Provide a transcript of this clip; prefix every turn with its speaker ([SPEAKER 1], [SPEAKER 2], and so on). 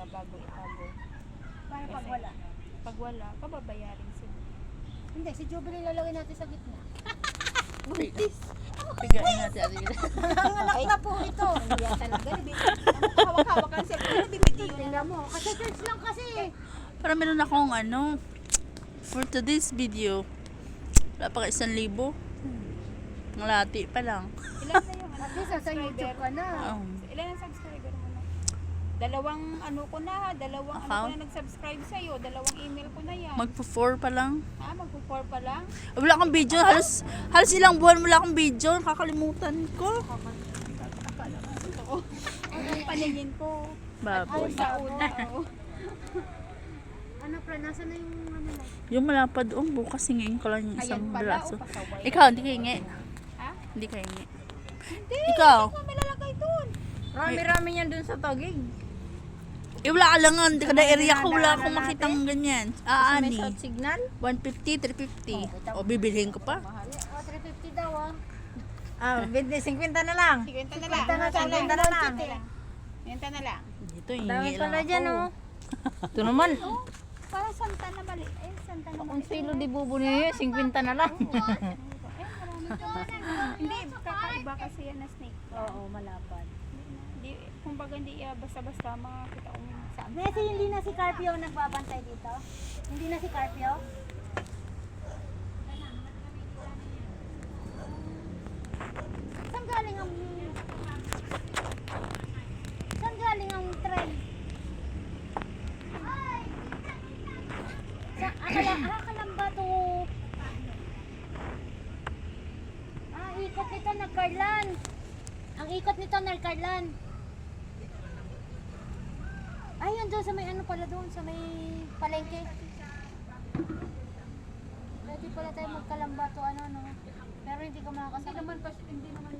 [SPEAKER 1] bago itago.
[SPEAKER 2] Paano pag
[SPEAKER 1] Kasi
[SPEAKER 2] wala?
[SPEAKER 1] Pag wala, pababayarin sila.
[SPEAKER 2] Hindi, si Jubilee lalagay natin sa gitna.
[SPEAKER 1] Buntis.
[SPEAKER 3] Pigain natin at ila.
[SPEAKER 2] Nanganak na po ito.
[SPEAKER 1] Hindi yan talaga. Hawak-hawak ka sa pero bibidyo na.
[SPEAKER 2] Tingnan mo, kasi church lang kasi.
[SPEAKER 3] Para meron akong ano, for today's video, wala pa ka 1,000. Ngalati pa lang.
[SPEAKER 1] Ilan na yung
[SPEAKER 2] At least sa YouTube ka na.
[SPEAKER 1] Ilan ang subscriber mo na? Dalawang ano ko na, dalawang ano ko
[SPEAKER 3] Account?
[SPEAKER 1] na nag-subscribe sa'yo, dalawang email ko na yan.
[SPEAKER 3] Magpo-4 pa lang.
[SPEAKER 1] Magpo-4 pa lang?
[SPEAKER 3] Wala akong video. Halos ilang buwan wala akong video. Nakakalimutan ko.
[SPEAKER 1] Totoo. Ang paningin ko.
[SPEAKER 3] Baboy.
[SPEAKER 1] Sa una.
[SPEAKER 2] Ano, pre, nasa na yung ano na?
[SPEAKER 3] Yung malapad bukas hingin ko lang yung
[SPEAKER 1] Ayan
[SPEAKER 3] isang
[SPEAKER 1] pala,
[SPEAKER 3] braso.
[SPEAKER 1] pasaway.
[SPEAKER 3] Ikaw, hindi ka hingi.
[SPEAKER 1] Ha?
[SPEAKER 3] Hindi ka hingi.
[SPEAKER 1] Hindi.
[SPEAKER 3] Ikaw?
[SPEAKER 1] Hindi ko malalagay dun.
[SPEAKER 4] Rami-rami yan dun sa togig.
[SPEAKER 3] Wala ka lang. Kada area ko wala akong makitang ganyan.
[SPEAKER 4] Sa may
[SPEAKER 3] Ani.
[SPEAKER 4] South Signal.
[SPEAKER 3] 150, 350. O, bibilhin ko pa.
[SPEAKER 2] O, 350 daw ah.
[SPEAKER 4] 50 na lang.
[SPEAKER 1] 50 na lang.
[SPEAKER 4] 50 na, 50 na lang.
[SPEAKER 1] 50 na lang.
[SPEAKER 3] Dito,
[SPEAKER 4] Dami
[SPEAKER 3] hingi lang
[SPEAKER 4] pala dyan,
[SPEAKER 3] ako.
[SPEAKER 4] oh. Ito naman.
[SPEAKER 1] Para Santa na mali. Santa na
[SPEAKER 4] Ang
[SPEAKER 1] mali.
[SPEAKER 4] silo di bubo niya, 50 na lang.
[SPEAKER 1] Hindi, kakaiba kasi yan na snake.
[SPEAKER 2] Oo, malapad.
[SPEAKER 1] Hindi, kumbaga hindi basta-basta makakita ko saan.
[SPEAKER 2] Messi, hindi na si Carpio nagbabantay dito? Hindi na si Carpio? Saan galing ang... Saan galing ang tray? Sa Kalamba to... ikot nito nagkarlan. Ang ikot nito nagkarlan. Ay, yun doon sa may ano pala doon, sa may palengke. Pwede pala tayo magkalamba to ano, no? Pero hindi ka makakasama. Hindi naman